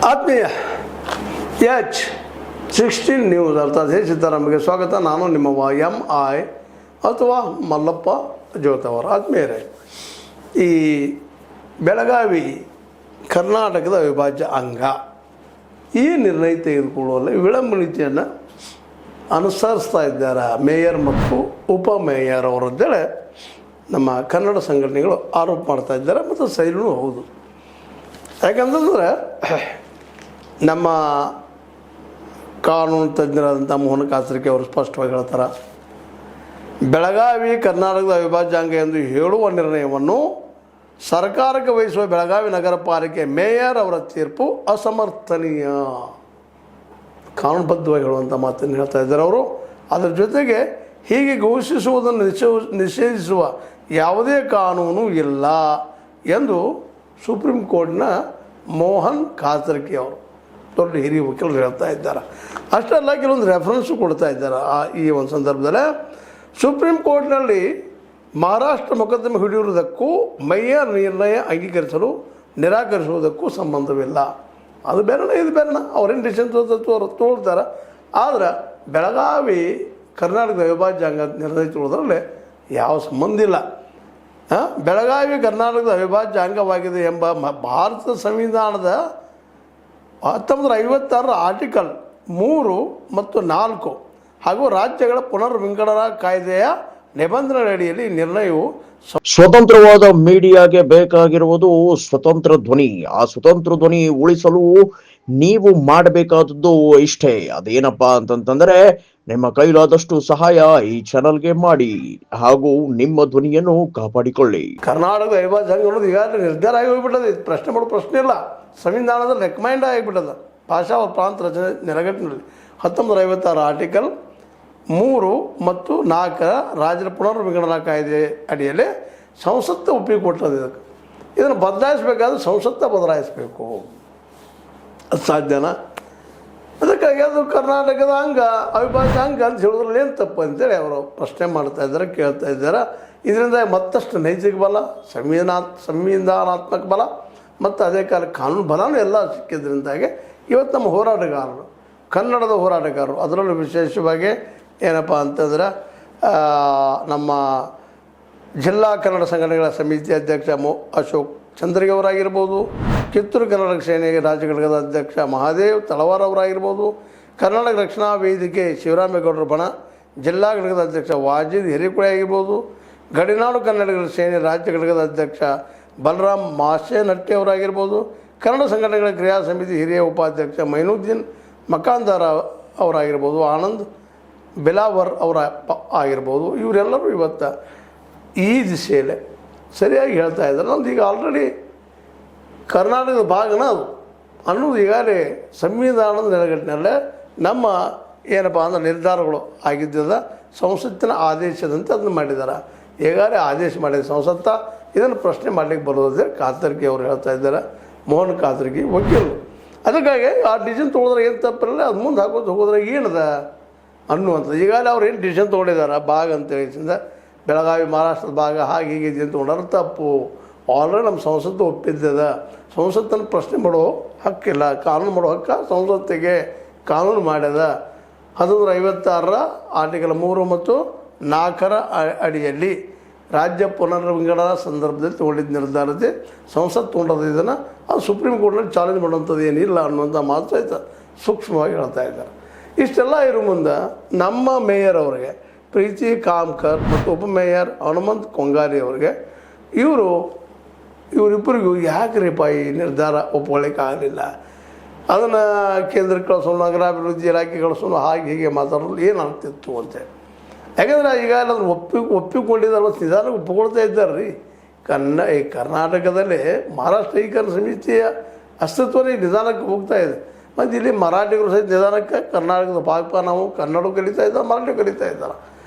ಆತ್ಮೀಯ H16 news ಅರ್ಥಾತ್ ಸಿದ್ದರಾಮಯ್ಯಗೆ ಸ್ವಾಗತ. ನಾನು ನಿಮ್ಮ MI ಅಥವಾ ಮಲ್ಲಪ್ಪ ಜೋತವರ. ಆತ್ಮೀಯರೇ, ಈ ಬೆಳಗಾವಿ ಕರ್ನಾಟಕದ ಅವಿಭಾಜ್ಯ ಅಂಗ ಈ ನಿರ್ಣಯ ತೆಗೆದುಕೊಳ್ಳುವಲ್ಲಿ ವಿಳಂಬ ಅನುಸರಿಸ್ತಾ ಇದ್ದಾರೆ ಮೇಯರ್ ಮತ್ತು ಉಪ ಮೇಯರ್ ಅವರದ್ದೇಳೆ ನಮ್ಮ ಕನ್ನಡ ಸಂಘಟನೆಗಳು ಆರೋಪ ಮಾಡ್ತಾ ಇದ್ದಾರೆ ಮತ್ತು ಸೈಲೂ ಹೌದು. ಯಾಕಂತಂದ್ರೆ ನಮ್ಮ ಕಾನೂನು ತಜ್ಞರಾದಂಥ ಮೋಹನ್ ಕಾಸರಗಿ ಅವರು ಸ್ಪಷ್ಟವಾಗಿ ಹೇಳ್ತಾರೆ, ಬೆಳಗಾವಿ ಕರ್ನಾಟಕದ ಅವಿಭಾಜ್ಯ ಅಂಗ ಎಂದು ಹೇಳುವ ನಿರ್ಣಯವನ್ನು ಸರ್ಕಾರಕ್ಕೆ ವಹಿಸುವ ಬೆಳಗಾವಿ ನಗರ ಪಾಲಿಕೆ ಮೇಯರ್ ಅವರ ತೀರ್ಪು ಅಸಮರ್ಥನೀಯ, ಕಾನೂನುಬದ್ಧವಾಗಿ ಹೇಳುವಂಥ ಮಾತನ್ನು ಹೇಳ್ತಾ ಇದ್ದಾರೆ ಅವರು. ಅದರ ಜೊತೆಗೆ ಹೀಗೆ ಘೋಷಿಸುವುದನ್ನು ನಿಷೇಧಿಸುವ ಯಾವುದೇ ಕಾನೂನು ಇಲ್ಲ ಎಂದು ಸುಪ್ರೀಂ ಕೋರ್ಟ್ನ ಮೋಹನ್ ಕಾಸರಗಿ ಅವರು ದೊಡ್ಡ ಹಿರಿಯ ವಕೀಲರು ಹೇಳ್ತಾ ಇದ್ದಾರೆ. ಅಷ್ಟೆಲ್ಲ ಕೆಲವೊಂದು ರೆಫರೆನ್ಸು ಕೊಡ್ತಾ ಇದ್ದಾರೆ. ಈ ಒಂದು ಸಂದರ್ಭದಲ್ಲಿ ಸುಪ್ರೀಂ ಕೋರ್ಟ್ನಲ್ಲಿ ಮಹಾರಾಷ್ಟ್ರ ಮೊಕದ್ದಮೆ ಹಿಡಿಯುವುದಕ್ಕೂ ಮೇಯರ್ ನಿರ್ಣಯ ಅಂಗೀಕರಿಸಲು ನಿರಾಕರಿಸುವುದಕ್ಕೂ ಸಂಬಂಧವಿಲ್ಲ. ಅದು ಬೇರೆನ ಇದು ಬೇರೆನ, ಅವ್ರೇನು ಡಿಸಿಷನ್ ತೋಳ್ತಾರೆ. ಆದರೆ ಬೆಳಗಾವಿ ಕರ್ನಾಟಕದ ಅವಿಭಾಜ್ಯ ಅಂಗ ನಿರ್ಣಯ ತಗೊಳ್ಳೋದ್ರಲ್ಲಿ ಯಾವ ಸಂಬಂಧ ಇಲ್ಲ. ಬೆಳಗಾವಿ ಕರ್ನಾಟಕದ ಅವಿಭಾಜ್ಯ ಅಂಗವಾಗಿದೆ ಎಂಬ ಭಾರತದ ಸಂವಿಧಾನದ 1956 ಆರ್ಟಿಕಲ್ 3 ಮತ್ತು 4 ಹಾಗೂ ರಾಜ್ಯಗಳ ಪುನರ್ವಿಂಗಡಣಾ ಕಾಯ್ದೆಯ ನಿಬಂಧನೆಗಳಡಿಯಲ್ಲಿ ನಿರ್ಣಯವು ಸ್ವತಂತ್ರವಾದ ಮೀಡಿಯಾಗೆ ಬೇಕಾಗಿರುವುದು ಸ್ವತಂತ್ರ ಧ್ವನಿ. ಆ ಸ್ವತಂತ್ರ ಧ್ವನಿ ಉಳಿಸಲು ನೀವು ಮಾಡಬೇಕಾದದ್ದು ಇಷ್ಟೇ. ಅದೇನಪ್ಪಾ ಅಂತಂತಂದ್ರೆ ನಿಮ್ಮ ಕೈಲಾದಷ್ಟು ಸಹಾಯ ಈ ಚಾನಲ್ಗೆ ಮಾಡಿ ಹಾಗೂ ನಿಮ್ಮ ಧ್ವನಿಯನ್ನು ಕಾಪಾಡಿಕೊಳ್ಳಿ. ಕರ್ನಾಟಕದ ಅವಿಭಾಜ್ಯ ಅಂಗ ಅನ್ನೋದು ಈಗಾಗಲೇ ನಿರ್ಧಾರ ಆಗಿ ಹೋಗ್ಬಿಟ್ಟದೆ. ಇದು ಪ್ರಶ್ನೆ ಮಾಡೋ ಪ್ರಶ್ನೆ ಇಲ್ಲ. ಸಂವಿಧಾನದಲ್ಲಿ ರೆಕಮೆಂಡ್ ಆಗಿಬಿಟ್ಟದ. ಭಾಷಾ ಮತ್ತು ಪ್ರಾಂತ ರಚನೆ ನೆಲೆಗಟ್ಟಿನಲ್ಲಿ 1956 ಆರ್ಟಿಕಲ್ 3 ಮತ್ತು 4 ರಾಜ್ಯದ ಪುನರ್ವಿಂಗಡಣಾ ಕಾಯ್ದೆ ಅಡಿಯಲ್ಲಿ ಸಂಸತ್ತು ಒಪ್ಪಿಗೆ ಕೊಟ್ಟದ್ದು. ಇದನ್ನು ಬದಲಾಯಿಸಬೇಕಾದ್ರೆ ಸಂಸತ್ತ ಬದಲಾಯಿಸಬೇಕು. ಅದು ಸಾಧ್ಯನಾ? ಅದಕ್ಕಾಗಿ ಅದು ಕರ್ನಾಟಕದ ಅಂಗ ಅವಿಭಾಜ್ಯ ಅಂಗ ಅಂತ ಹೇಳೋದ್ರಲ್ಲಿ ಏನು ತಪ್ಪು ಅಂತೇಳಿ ಅವರು ಪ್ರಶ್ನೆ ಮಾಡ್ತಾ ಇದ್ದಾರೆ, ಕೇಳ್ತಾ ಇದ್ದಾರೆ. ಇದರಿಂದ ಮತ್ತಷ್ಟು ನೈತಿಕ ಬಲ, ಸಂವಿಧಾನಾತ್ಮಕ ಬಲ ಮತ್ತು ಅದೇ ಕಾಲ ಕಾನೂನು ಬಲನೂ ಎಲ್ಲ ಸಿಕ್ಕಿದ್ರಿಂದಾಗಿ ಇವತ್ತು ನಮ್ಮ ಹೋರಾಟಗಾರರು, ಕನ್ನಡದ ಹೋರಾಟಗಾರರು, ಅದರಲ್ಲೂ ವಿಶೇಷವಾಗಿ ಏನಪ್ಪ ಅಂತಂದ್ರೆ ನಮ್ಮ ಜಿಲ್ಲಾ ಕನ್ನಡ ಸಂಘಟನೆಗಳ ಸಮಿತಿ ಅಧ್ಯಕ್ಷ ಅಶೋಕ್ ಚಂದ್ರಗಿ ಅವರಾಗಿರ್ಬೋದು, ಕಿತ್ತೂರು ಕನ್ನಡ ಸೇನೆ ರಾಜ್ಯ ಘಟಕದ ಅಧ್ಯಕ್ಷ ಮಹಾದೇವ್ ತಳವಾರ್ ಅವರಾಗಿರ್ಬೋದು, ಕರ್ನಾಟಕ ರಕ್ಷಣಾ ವೇದಿಕೆ ಶಿವರಾಮೇಗೌಡರ ಬಣ ಜಿಲ್ಲಾ ಘಟಕದ ಅಧ್ಯಕ್ಷ ವಾಜಿದ್ ಹಿರೇಕುಳೆ ಆಗಿರ್ಬೋದು, ಗಡಿನಾಡು ಕನ್ನಡಿಗರ ಸೇನೆ ರಾಜ್ಯ ಘಟಕದ ಅಧ್ಯಕ್ಷ ಬಲರಾಮ್ ಮಾಶೆನಟ್ಟಿ ಅವರಾಗಿರ್ಬೋದು, ಕನ್ನಡ ಸಂಘಟನೆಗಳ ಕ್ರಿಯಾ ಸಮಿತಿ ಹಿರಿಯ ಉಪಾಧ್ಯಕ್ಷ ಮೈನುದ್ದೀನ್ ಮಕಾಂದಾರ ಅವರಾಗಿರ್ಬೋದು, ಆನಂದ್ ಬೆಲಾವರ್ ಅವರ ಆಗಿರ್ಬೋದು. ಇವರೆಲ್ಲರೂ ಇವತ್ತು ಈ ದಿಶೆಯಲ್ಲೇ ಸರಿಯಾಗಿ ಹೇಳ್ತಾ ಇದ್ದಾರೆ. ನಮ್ದು ಈಗ ಆಲ್ರೆಡಿ ಕರ್ನಾಟಕದ ಭಾಗನ ಅದು ಅನ್ನೋದು ಈಗಾಗಲೇ ಸಂವಿಧಾನದ ನೆಲೆಗಟ್ಟಿನಲ್ಲೇ ನಮ್ಮ ಏನಪ್ಪ ಅಂದ್ರೆ ನಿರ್ಧಾರಗಳು ಆಗಿದ್ದದ ಸಂಸತ್ತಿನ ಆದೇಶದಂತೆ ಅದನ್ನು ಮಾಡಿದ್ದಾರೆ. ಈಗಾಗಲೇ ಆದೇಶ ಮಾಡಿದ ಸಂಸತ್ತ ಇದನ್ನು ಪ್ರಶ್ನೆ ಮಾಡಲಿಕ್ಕೆ ಬರೋದೇ ಕಾಸರಗಿ ಅವರು ಹೇಳ್ತಾ ಇದ್ದಾರೆ, ಮೋಹನ್ ಕಾಸರಗಿ ವಕೀಲರು. ಅದಕ್ಕಾಗಿ ಆ ಡಿಸಿಷನ್ ತೊಗೊಳಿದ್ರೆ ಏನು ತಪ್ಪಿರಲ್ಲ, ಅದು ಮುಂದೆ ಹಾಕೋದು ಹೋಗೋದ್ರೆ ಏನದ ಅನ್ನುವಂಥದ್ದು. ಈಗಾಗಲೇ ಅವ್ರು ಏನು ಡಿಸಿಷನ್ ತೊಗೊಂಡಿದ್ದಾರೆ ಭಾಗ ಅಂತೇಳಿಸಿಂದ ಬೆಳಗಾವಿ ಮಹಾರಾಷ್ಟ್ರದ ಭಾಗ ಹಾಗೆ ಹೀಗೆ ಅಂತ ತೊಗೊಂಡ್ರೆ ತಪ್ಪು. ಆಲ್ರೆಡಿ ನಮ್ಮ ಸಂಸತ್ತು ಒಪ್ಪಿದ್ದದ. ಸಂಸತ್ತನ್ನು ಪ್ರಶ್ನೆ ಮಾಡೋ ಹಕ್ಕಿಲ್ಲ, ಕಾನೂನು ಮಾಡೋ ಹಕ್ಕ ಸಂಸತ್ತಿಗೆ ಕಾನೂನು ಮಾಡ್ಯದ. 1956 ಆರ್ಟಿಕಲ್ 3 ಮತ್ತು 4 ಅಡಿಯಲ್ಲಿ ರಾಜ್ಯ ಪುನರ್ವಿಂಗಡಣಾ ಸಂದರ್ಭದಲ್ಲಿ ತೊಗೊಂಡಿದ್ದ ನಿರ್ಧಾರತೆ ಸಂಸತ್ತು ತೊಗೊಂಡದ್ದು. ಇದನ್ನು ಅದು ಸುಪ್ರೀಂ ಕೋರ್ಟ್ನಲ್ಲಿ ಚಾಲೆಂಜ್ ಮಾಡುವಂಥದ್ದು ಏನಿಲ್ಲ ಅನ್ನುವಂಥ ಮಾತು ಸಹಿತ ಸೂಕ್ಷ್ಮವಾಗಿ ಹೇಳ್ತಾ ಇದ್ದಾರೆ. ಇಷ್ಟೆಲ್ಲ ಇರೋ ಮುಂದೆ ನಮ್ಮ ಮೇಯರ್ ಅವರಿಗೆ ಪ್ರೀತಿ ಕಾಮ್ಕರ್ ಮತ್ತು ಉಪಮೇಯರ್ ಹನುಮಂತ್ ಕೊಂಗಾರಿ ಅವರಿಗೆ ಇವರಿಬ್ಬರಿಗೂ ಯಾಕ್ರಿಪ್ಪ ಈ ನಿರ್ಧಾರ ಒಪ್ಕೊಳ್ಳಿಕ್ಕೆ ಆಗಲಿಲ್ಲ, ಅದನ್ನು ಕೇಂದ್ರಕ್ಕೆ ಕಳಿಸೋಣ, ನಗರಾಭಿವೃದ್ಧಿ ಇಲಾಖೆ ಕಳಿಸೋಣ, ಹಾಗೆ ಹೀಗೆ ಮಾತಾಡೋದು ಏನಾಗ್ತಿತ್ತು ಅಂತೇಳಿ. ಯಾಕಂದರೆ ಈಗ ಅದನ್ನು ಒಪ್ಪಿಕೊಂಡಿದ್ದಾರೆ ಮತ್ತು ನಿಧಾನಕ್ಕೆ ಒಪ್ಪಿಕೊಳ್ತಾ ಇದ್ದಾರೆ ರೀ. ಈ ಕರ್ನಾಟಕದಲ್ಲಿ ಮಹಾರಾಷ್ಟ್ರ ಏಕೀಕರಣ ಸಮಿತಿಯ ಅಸ್ತಿತ್ವನೇ ನಿಧಾನಕ್ಕೆ ಹೋಗ್ತಾ ಇದೆ. ಮತ್ತು ಇಲ್ಲಿ ಮರಾಠಿಗರು ಸಹಿತ ನಿಧಾನಕ್ಕೆ ಕರ್ನಾಟಕದ ಪಾಪ ನಾವು ಕನ್ನಡ ಕಲಿತಾ ಇದ್ದಾರೆ, ಮರಾಠಿ ಕಲಿತಾ ಇದ್ದಾರೆ.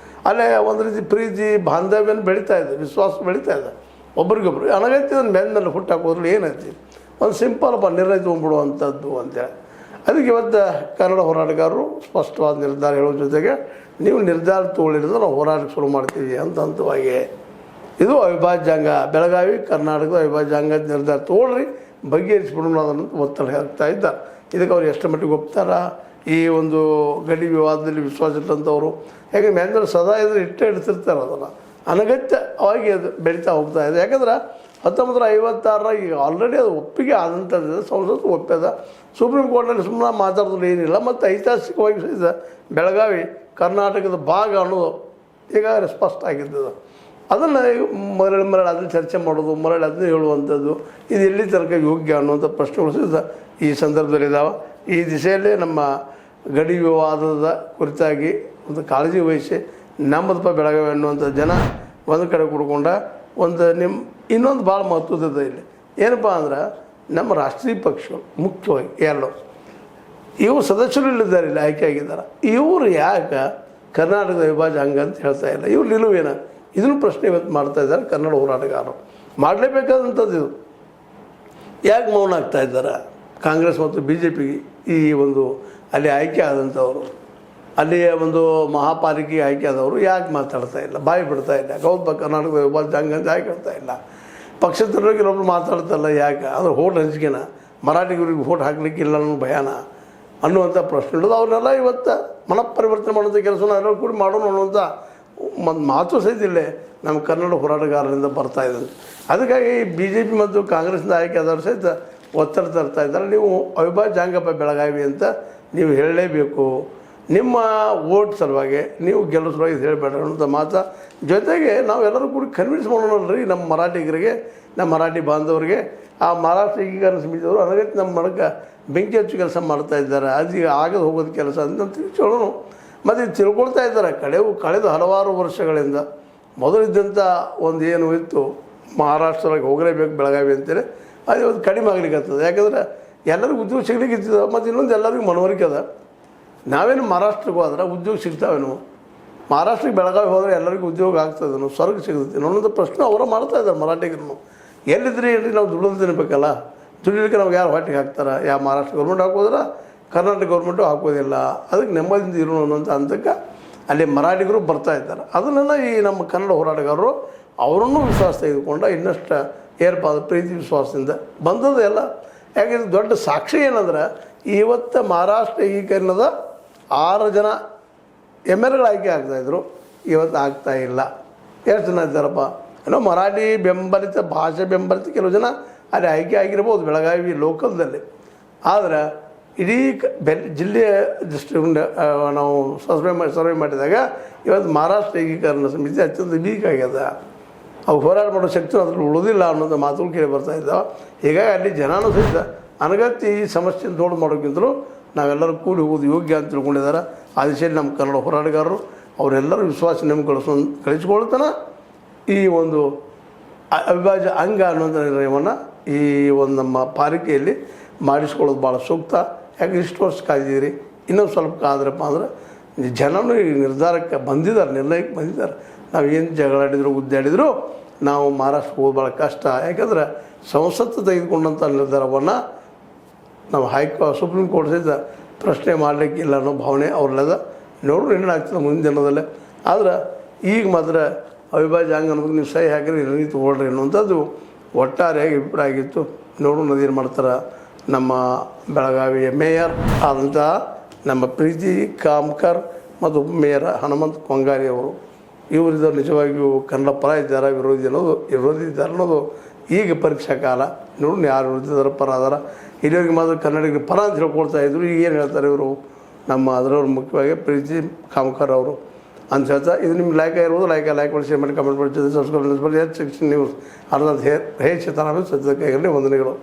ಅಲ್ಲೇ ಒಂದು ರೀತಿ ಪ್ರೀತಿ ಬಾಂಧವ್ಯನ ಬೆಳೀತಾ ಇದೆ, ವಿಶ್ವಾಸ ಬೆಳೀತಾ ಇದೆ ಒಬ್ರಿಗೊಬ್ರು. ಅನಗತ್ಯ ಮೇಲೆ ಹುಟ್ಟು ಹಾಕೋದ್ರಲ್ಲಿ ಏನೈತಿ, ಒಂದು ಸಿಂಪಲ್ ನಿರ್ಣಯ ತೊಗೊಂಡ್ಬಿಡುವಂಥದ್ದು ಅಂತೇಳಿ. ಅದಕ್ಕೆ ಇವತ್ತು ಕನ್ನಡ ಹೋರಾಟಗಾರರು ಸ್ಪಷ್ಟವಾದ ನಿರ್ಧಾರ ಹೇಳೋ ಜೊತೆಗೆ ನೀವು ನಿರ್ಧಾರ ತೊಗೊಳ್ಳಿದ್ರೆ ನಾವು ಹೋರಾಟಕ್ಕೆ ಶುರು ಮಾಡ್ತೀವಿ ಹಂತವಾಗಿ. ಇದು ಅವಿಭಾಜ್ಯಾಂಗ ಬೆಳಗಾವಿ ಕರ್ನಾಟಕದ ಅವಿಭಾಜ್ಯಾಂಗ ನಿರ್ಧಾರ ತೊಗೊಳ್ರಿ, ಬಗೆಹರಿಸಿಬಿಡೋಣ ಅದನ್ನು ಒತ್ತಡ ಹಾಕ್ತಾ ಇದ್ದಾರೆ. ಇದಕ್ಕೆ ಅವ್ರು ಎಷ್ಟು ಮಟ್ಟಿಗೆ ಒಪ್ತಾರ ಈ ಒಂದು ಗಡಿ ವಿವಾದದಲ್ಲಿ ವಿಶ್ವಾಸ ಇಟ್ಟಂಥವ್ರು? ಯಾಕಂದ್ರೆ ಮೇಂದ್ರೆ ಸದಾ ಇದ್ರೆ ಇಡ್ತಿರ್ತಾರೆ ಅದನ್ನು, ಅನಗತ್ಯವಾಗಿ ಅದು ಬೆಳೀತಾ ಹೋಗ್ತಾ ಇದೆ. ಯಾಕಂದ್ರೆ 1956 ಈಗ ಆಲ್ರೆಡಿ ಅದು ಒಪ್ಪಿಗೆ ಆದಂಥದ್ದು, ಸಂಸತ್ತು ಒಪ್ಪ್ಯದ. ಸುಪ್ರೀಂ ಕೋರ್ಟ್ನಲ್ಲಿ ಸುಮ್ಮನೆ ಮಾತಾಡೋದು ಏನಿಲ್ಲ. ಮತ್ತು ಐತಿಹಾಸಿಕವಾಗಿ ಸಹಿತ ಬೆಳಗಾವಿ ಕರ್ನಾಟಕದ ಭಾಗ ಅನ್ನೋದು ಈಗಾಗಲೇ ಸ್ಪಷ್ಟ ಆಗಿದ್ದದು. ಅದನ್ನು ಮರಳಿ ಅದನ್ನು ಚರ್ಚೆ ಮಾಡೋದು, ಮರಳಿ ಅದನ್ನು ಹೇಳುವಂಥದ್ದು, ಇದು ಎಲ್ಲಿ ತನಕ ಯೋಗ್ಯ ಅನ್ನುವಂಥ ಪ್ರಶ್ನೆಗಳು ಸಹಿತ ಈ ಸಂದರ್ಭದಲ್ಲಿದ್ದಾವೆ. ಈ ದಿಶೆಯಲ್ಲೇ ನಮ್ಮ ಗಡಿ ವಿವಾದದ ಕುರಿತಾಗಿ ಒಂದು ಕಾಳಜಿ ವಹಿಸಿ ನಮ್ಮದಪ್ಪ ಬೆಳಗಾವಿ ಅನ್ನುವಂಥ ಜನ ಒಂದು ಕಡೆ ಕೂಡ್ಕೊಂಡ ಇನ್ನೊಂದು ಭಾಳ ಮಹತ್ವದ ಇಲ್ಲಿ ಏನಪ್ಪ ಅಂದ್ರೆ, ನಮ್ಮ ರಾಷ್ಟ್ರೀಯ ಪಕ್ಷಗಳು ಮುಖ್ಯವಾಗಿ ಎರಡು ಇವರು ಸದಸ್ಯರು ಇಲ್ಲಿದ್ದಾರೆ, ಇಲ್ಲಿ ಆಯ್ಕೆ ಆಗಿದ್ದಾರೆ. ಇವರು ಯಾಕೆ ಕರ್ನಾಟಕದ ವಿಭಾಜನೆ ಹಂಗೆ ಅಂತ ಹೇಳ್ತಾ ಇಲ್ಲ? ಇವ್ರು ನಿಲುವೇನ? ಇದನ್ನು ಪ್ರಶ್ನೆ ಇವತ್ತು ಮಾಡ್ತಾ ಇದ್ದಾರೆ ಕನ್ನಡ ಹೋರಾಟಗಾರರು. ಮಾಡಲೇಬೇಕಾದಂಥದ್ದು ಇದು. ಯಾಕೆ ಮೌನ ಆಗ್ತಾ ಇದ್ದಾರೆ? ಕಾಂಗ್ರೆಸ್ ಮತ್ತು BJP ಈ ಒಂದು ಅಲ್ಲಿ ಆಯ್ಕೆ ಆದಂಥವರು, ಅಲ್ಲಿಯ ಒಂದು ಮಹಾಪಾಲಿಕೆ ಆಯ್ಕೆ ಆದವರು ಯಾಕೆ ಮಾತಾಡ್ತಾ ಇಲ್ಲ, ಬಾಯಿ ಬಿಡ್ತಾ ಇಲ್ಲ? ಹೌದು ಕರ್ನಾಟಕದ ವಿಭಾಜನೆ ಹಂಗೆ ಅಂತ ಯಾಕೆ ಹೇಳ್ತಾ ಇಲ್ಲ? ಪಕ್ಷದವ್ರಿಗೆ ಇನ್ನೊಬ್ರು ಮಾತಾಡ್ತಲ್ಲ ಯಾಕೆ? ಅಂದ್ರೆ ಓಟ್ ಹಂಚಿಕೆನ ಮರಾಠಿಗರಿಗೆ ಓಟ್ ಹಾಕ್ಲಿಕ್ಕಿಲ್ಲ ಅನ್ನೋ ಭಯಾನ ಅನ್ನುವಂಥ ಪ್ರಶ್ನೆ ಇಡೋದು. ಅವ್ರನ್ನೆಲ್ಲ ಇವತ್ತು ಮನಃಪರಿವರ್ತನೆ ಮಾಡುವಂಥ ಕೆಲಸನ ಎಲ್ಲರೂ ಕೂಡಿ ಮಾಡೋಣ ಅನ್ನುವಂಥ ಒಂದು ಮಾತು ಸಹಿತ ಇಲ್ಲೇ ನಮ್ಮ ಕನ್ನಡ ಹೋರಾಟಗಾರರಿಂದ ಬರ್ತಾ ಇದೆ. ಅದಕ್ಕಾಗಿ BJP ಮತ್ತು ಕಾಂಗ್ರೆಸ್ನಿಂದ ಆಯ್ಕೆ ಆದವರು ಸಹಿತ ಒತ್ತಡ ತರ್ತಾ ಇದ್ದಾರೆ. ನೀವು ಅವಿಭಾಜ್ಯ ಹಂಗಪ್ಪ ಬೆಳಗಾವಿ ಅಂತ ನೀವು ಹೇಳಲೇಬೇಕು, ನಿಮ್ಮ ಓಟ್ ಸಲುವಾಗಿ ನೀವು ಗೆಲ್ಲೋ ಸಲುವಾಗಿ ಹೇಳಬೇಡ ಅನ್ನೋಂಥ ಮಾತು. ಜೊತೆಗೆ ನಾವೆಲ್ಲರೂ ಕೂಡ ಕನ್ವಿನ್ಸ್ ಮಾಡೋಣಲ್ರಿ ನಮ್ಮ ಮರಾಠಿಗರಿಗೆ, ನಮ್ಮ ಮರಾಠಿ ಬಾಂಧವರಿಗೆ. ಆ ಮಹಾರಾಷ್ಟ್ರ ಏಕೀಕರಣ ಸಮಿತಿಯವರು ಅನಗತ್ಯ ನಮ್ಮ ಮನಕ್ಕೆ ಬೆಂಕಿ ಹಚ್ಚು ಕೆಲಸ ಮಾಡ್ತಾ ಇದ್ದಾರೆ. ಅದೀಗ ಆಗದು ಹೋಗೋದು ಕೆಲಸ ಅಂತ ತಿಳಿಸೋಣ. ಮತ್ತು ಇದು ತಿಳ್ಕೊಳ್ತಾ ಇದ್ದಾರೆ ಕಳೆದ ಹಲವಾರು ವರ್ಷಗಳಿಂದ. ಮೊದಲಿದ್ದಂಥ ಒಂದು ಏನು ಇತ್ತು, ಮಹಾರಾಷ್ಟ್ರದಾಗ ಹೋಗಲೇಬೇಕು ಬೆಳಗಾವಿ ಅಂತೇಳಿ, ಅದು ಇವತ್ತು ಕಡಿಮೆ ಆಗ್ಲಿಕ್ಕೆ ಆಗ್ತದೆ. ಯಾಕಂದ್ರೆ ಎಲ್ಲರಿಗೂ ಉದ್ಯೋಗ ಸಿಗ್ಲಿಕ್ಕೆ ಇರ್ತದೆ. ಮತ್ತು ಇನ್ನೊಂದು ಎಲ್ಲರಿಗೂ ಮನವರಿಕೆ ಅದ, ನಾವೇನು ಮಹಾರಾಷ್ಟ್ರಕ್ಕೆ ಹೋದ್ರೆ ಉದ್ಯೋಗ ಸಿಗ್ತಾವೇನು, ಮಹಾರಾಷ್ಟ್ರಕ್ಕೆ ಬೆಳಗಾವಿ ಹೋದರೆ ಎಲ್ಲರಿಗೂ ಉದ್ಯೋಗ ಆಗ್ತದೇನು, ಸ್ವರ್ಗ ಸಿಗುತ್ತೆ ಅನ್ನೋಂಥ ಪ್ರಶ್ನೆ ಅವರ ಮಾಡ್ತಾ ಇದ್ದಾರೆ ಮರಾಠಿಗರನ್ನು. ಎಲ್ಲಿದ್ರಿ ಹೇಳ್ರಿ, ನಾವು ದುಡಿದು ತಿನ್ಬೇಕಲ್ಲ, ದುಡಿಲಿಕ್ಕೆ ನಮ್ಗೆ ಯಾರು ಹೊಟ್ಟಿಗೆ ಹಾಕ್ತಾರೆ? ಯಾವ ಮಹಾರಾಷ್ಟ್ರ ಗೌರ್ಮೆಂಟ್ ಹಾಕೋದ್ರೆ ಕರ್ನಾಟಕ ಗೌರ್ಮೆಂಟು ಹಾಕೋದಿಲ್ಲ. ಅದಕ್ಕೆ ನೆಮ್ಮದಿಯಿಂದ ಇರೋಣ ಅನ್ನೋಂಥ ಹಂತಕ್ಕೆ ಅಲ್ಲಿ ಮರಾಠಿಗರು ಬರ್ತಾ ಇದ್ದಾರೆ. ಅದನ್ನೆಲ್ಲ ಈ ನಮ್ಮ ಕನ್ನಡ ಹೋರಾಟಗಾರರು ಅವರನ್ನು ವಿಶ್ವಾಸ ತೆಗೆದುಕೊಂಡು ಇನ್ನಷ್ಟು ಏನಪ್ಪ ಅದು ಪ್ರೀತಿ ವಿಶ್ವಾಸದಿಂದ ಬಂದದ್ದು ಎಲ್ಲ. ಯಾಕೆಂದರೆ ದೊಡ್ಡ ಸಾಕ್ಷಿ ಏನಂದ್ರೆ, ಇವತ್ತು ಮಹಾರಾಷ್ಟ್ರ ಏಕೀಕರಣದ 6 ಜನ MLAಗಳು ಆಯ್ಕೆ ಆಗ್ತಾಯಿದ್ರು, ಇವತ್ತು ಆಗ್ತಾಯಿಲ್ಲ. ಎಷ್ಟು ಜನ ಇದ್ದಾರಪ್ಪ? ಏನೋ ಮರಾಠಿ ಬೆಂಬಲಿತ, ಭಾಷೆ ಬೆಂಬಲಿತ ಕೆಲವು ಜನ ಅಲ್ಲಿ ಆಯ್ಕೆ ಆಗಿರ್ಬೋದು ಬೆಳಗಾವಿ ಲೋಕಲ್ದಲ್ಲಿ. ಆದರೆ ಇಡೀ ಜಿಲ್ಲೆಯ ದೃಷ್ಟಿಯಿಂದ ನಾವು ಸರ್ವೆ ಮಾಡಿದಾಗ ಇವತ್ತು ಮಹಾರಾಷ್ಟ್ರ ಏಕೀಕರಣ ಸಮಿತಿ ಅತ್ಯಂತ ವೀಕ್ ಆಗ್ಯದ. ಅವು ಹೋರಾಟ ಮಾಡೋ ಶಕ್ತಿ ಅದ್ರಲ್ಲಿ ಉಳಿದಿಲ್ಲ ಅನ್ನೋದು ಮಾತುಗಳು ಕೇಳಿ ಬರ್ತಾ ಇದ್ದಾವೆ. ಹೀಗಾಗಿ ಅಲ್ಲಿ ಜನನೂ ಸಹಿತ ಅನಗತ್ಯ ಈ ಸಮಸ್ಯೆಯನ್ನು ದೊಡ್ಡ ಮಾಡೋಕ್ಕಿಂತಲೂ ನಾವೆಲ್ಲರೂ ಕೂಡಿ ಹೋಗೋದು ಯೋಗ್ಯ ಅಂತ ತಿಳ್ಕೊಂಡಿದ್ದಾರೆ. ಆ ದಿಶೆಯಲ್ಲಿ ನಮ್ಮ ಕನ್ನಡ ಹೋರಾಟಗಾರರು ಅವರೆಲ್ಲರೂ ವಿಶ್ವಾಸ ನಿಮ್ಗೆ ಕಳಿಸ್ಕೊಳ್ತಾನೆ ಈ ಒಂದು ಅವಿಭಾಜ್ಯ ಅಂಗ ಅನ್ನೋಂಥ ನಿರ್ಣಯವನ್ನು ಈ ಒಂದು ನಮ್ಮ ಪಾಲಿಕೆಯಲ್ಲಿ ಮಾಡಿಸ್ಕೊಳ್ಳೋದು ಭಾಳ ಸೂಕ್ತ. ಯಾಕೆ ಇಷ್ಟು ವರ್ಷ ಕಾದಿದ್ದೀರಿ, ಇನ್ನೊಂದು ಸ್ವಲ್ಪ ಕಾದ್ರಪ್ಪ ಅಂದ್ರೆ ಜನನೂ ಈ ನಿರ್ಧಾರಕ್ಕೆ ಬಂದಿದ್ದಾರೆ, ನಿರ್ಣಯಕ್ಕೆ ಬಂದಿದ್ದಾರೆ. ನಾವು ಏನು ಜಗಳಾಡಿದ್ರು ಗುದ್ದಾಡಿದ್ರು ನಾವು ಮಹಾರಾಷ್ಟ್ರಕ್ಕೆ ಹೋಗೋದು ಭಾಳ ಕಷ್ಟ. ಯಾಕಂದ್ರೆ ಸಂಸತ್ತು ತೆಗೆದುಕೊಂಡಂಥ ನಿರ್ಧಾರವನ್ನು ನಾವು ಸುಪ್ರೀಂ ಕೋರ್ಟ್ ಸಹಿತ ಪ್ರಶ್ನೆ ಮಾಡಲಿಕ್ಕಿಲ್ಲ ಅನ್ನೋ ಭಾವನೆ ಅವ್ರಲ್ಲದ. ನೋಡ್ರು ಏನಾಗ್ತದೆ ಮುಂದಿನ ದಿನದಲ್ಲೇ. ಆದ್ರೆ ಈಗ ಮಾತ್ರ ಅವಿಭಾಜ್ಯ ಹಂಗೆ ಅನ್ನೋದಕ್ಕೆ ನೀವು ಸಹಿ ಹಾಕಿದ್ರೆ ನಿರ್ಣಯ ತೊಗೊಳ್ರಿ ಅನ್ನುವಂಥದ್ದು ಒಟ್ಟಾರೆಯಾಗಿ ಅಭಿಪ್ರಾಯ ಆಗಿತ್ತು. ನೋಡೋಣ ಅದೇನು ಮಾಡ್ತಾರೆ ನಮ್ಮ ಬೆಳಗಾವಿಯ ಮೇಯರ್ ಆದಂಥ ನಮ್ಮ ಪ್ರೀತಿ ಕಾಮ್ಕರ್ ಮತ್ತು ಉಪಮೇಯರ್ ಹನುಮಂತ ಕೊಂಗಾರಿ ಅವರು. ಇವರಿದ್ದ ನಿಜವಾಗಿಯೂ ಕನ್ನಡ ಪರ ಇದ್ದಾರೆ, ವಿರೋಧಿ ಇದ್ದಾರೆ ಅನ್ನೋದು ಈಗ ಪರೀಕ್ಷಾ ಕಾಲ. ನೋಡಿ ಯಾರು ವಿರೋಧಿದಾರ ಪರ ಅದಾರ. ಇಲ್ಲಿವರೆಗೆ ಮಾತ್ರ ಕನ್ನಡಿಗರ ಪರ ಅಂತ ಹೇಳ್ಕೊಳ್ತಾ ಇದ್ರು. ಈಗ ಏನು ಹೇಳ್ತಾರೆ ಇವರು ನಮ್ಮ ಅದರವ್ರು ಮುಖ್ಯವಾಗಿ ಪ್ರೀತಿ ಕಾಮ್ಕರ್ ಅವರು ಅಂತ ಹೇಳ್ತಾ. ಇದು ನಿಮ್ಗೆ ಲೈಕ್ ಇರ್ಬೋದು, ಲೈಕ್ ಮಾಡಿ ಶೇರ್ ಮಾಡಿ ಕಮೆಂಟ್ ಮಾಡಿ ಸಬ್ಸ್ಕ್ರೈಬ್ ನ್ಯೂಸ್ ಅರ್ಧ ಹೆಚ್ಚು ಸತ್ಯದ ಕೈಯಲ್ಲಿ ವಂದನೆಗಳು.